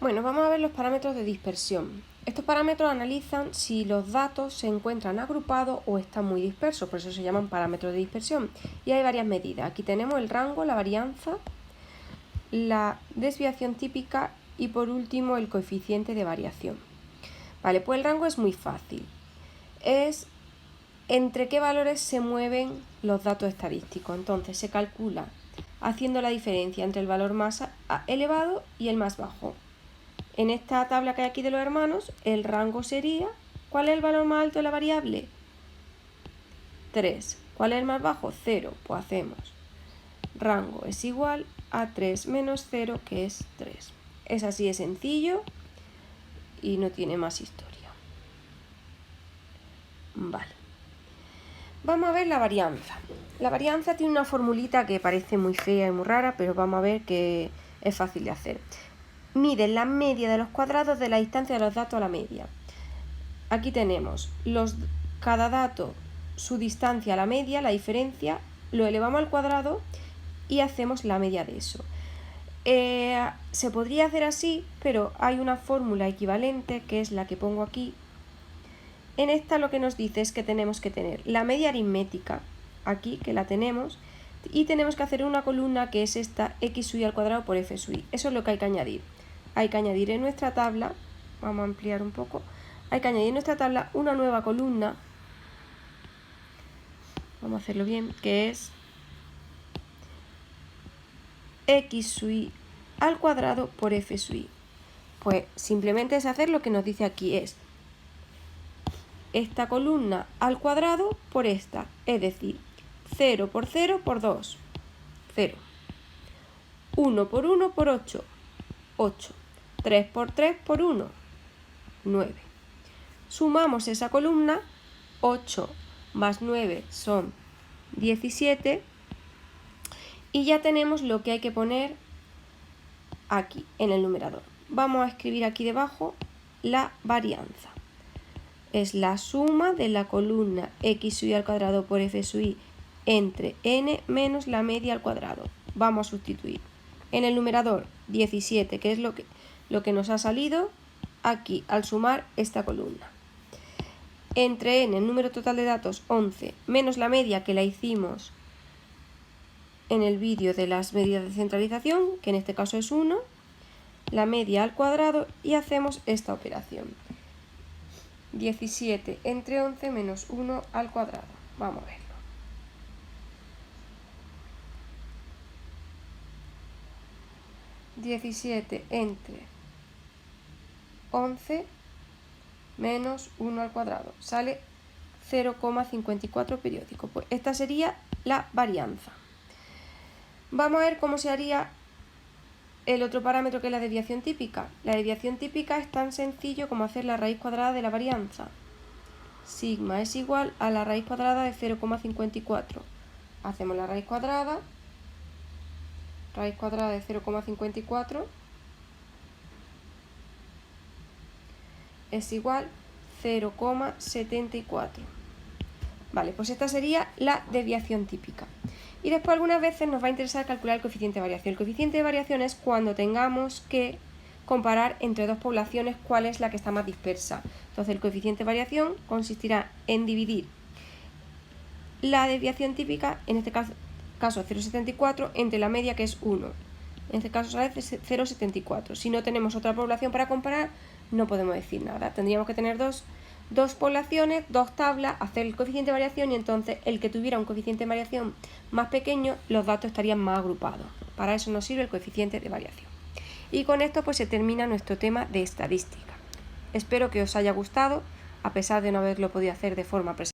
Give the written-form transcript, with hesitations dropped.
Bueno, vamos a ver los parámetros de dispersión. Estos parámetros analizan si los datos se encuentran agrupados o están muy dispersos, por eso se llaman parámetros de dispersión. Y hay varias medidas. Aquí tenemos el rango, la varianza, la desviación típica y por último el coeficiente de variación. Vale, pues el rango es muy fácil. Es entre qué valores se mueven los datos estadísticos. Entonces se calcula haciendo la diferencia entre el valor más elevado y el más bajo. En esta tabla que hay aquí de los hermanos, el rango sería, ¿cuál es el valor más alto de la variable? 3. ¿Cuál es el más bajo? 0. Pues hacemos rango es igual a 3 menos 0, que es 3. Es así de sencillo y no tiene más historia. Vale. Vamos a ver la varianza. La varianza tiene una formulita que parece muy fea y muy rara, pero vamos a ver que es fácil de hacer. Mide la media de los cuadrados de la distancia de los datos a la media. Aquí tenemos cada dato, su distancia a la media, la diferencia, lo elevamos al cuadrado y hacemos la media de eso. Se podría hacer así, pero hay una fórmula equivalente, que es la que pongo aquí. En esta lo que nos dice es que tenemos que tener la media aritmética, aquí, que la tenemos, y tenemos que hacer una columna que es esta, x sub i al cuadrado por f sub i. Eso es lo que hay que añadir. Hay que añadir en nuestra tabla, vamos a ampliar un poco, hay que añadir en nuestra tabla una nueva columna, vamos a hacerlo bien, que es x sub i al cuadrado por f sub i. Pues simplemente es hacer lo que nos dice aquí, es esta columna al cuadrado por esta, es decir, 0 por 0 por 2, 0. 1 por 1 por 8, 8. 3 por 3 por 1, 9. Sumamos esa columna, 8 más 9 son 17, y ya tenemos lo que hay que poner aquí en el numerador. Vamos a escribir aquí debajo la varianza. Es la suma de la columna x sub i al cuadrado por f sub i entre n menos la media al cuadrado. Vamos a sustituir en el numerador 17, que es lo que nos ha salido aquí al sumar esta columna. Entre n, el número total de datos, 11, menos la media, que la hicimos en el vídeo de las medidas de centralización, que en este caso es 1, la media al cuadrado, y hacemos esta operación. 17 entre 11 menos 1 al cuadrado. Vamos a verlo. ...17 entre 11 menos 1 al cuadrado. Sale 0,54 periódico. Pues esta sería la varianza. Vamos a ver cómo se haría el otro parámetro, que es la desviación típica. La desviación típica es tan sencillo como hacer la raíz cuadrada de la varianza. Sigma es igual a la raíz cuadrada de 0,54. Hacemos la raíz cuadrada de 0,54 es igual 0,74. Vale, pues esta sería la desviación típica. Y después algunas veces nos va a interesar calcular el coeficiente de variación. El coeficiente de variación es cuando tengamos que comparar entre dos poblaciones cuál es la que está más dispersa. Entonces el coeficiente de variación consistirá en dividir la desviación típica, en este caso 0,74, entre la media, que es 1. En este caso sale 0,74. Si no tenemos otra población para comparar, no podemos decir nada. Tendríamos que tener dos poblaciones, dos tablas, hacer el coeficiente de variación, y entonces el que tuviera un coeficiente de variación más pequeño, los datos estarían más agrupados. Para eso nos sirve el coeficiente de variación. Y con esto pues se termina nuestro tema de estadística. Espero que os haya gustado, a pesar de no haberlo podido hacer de forma presencial.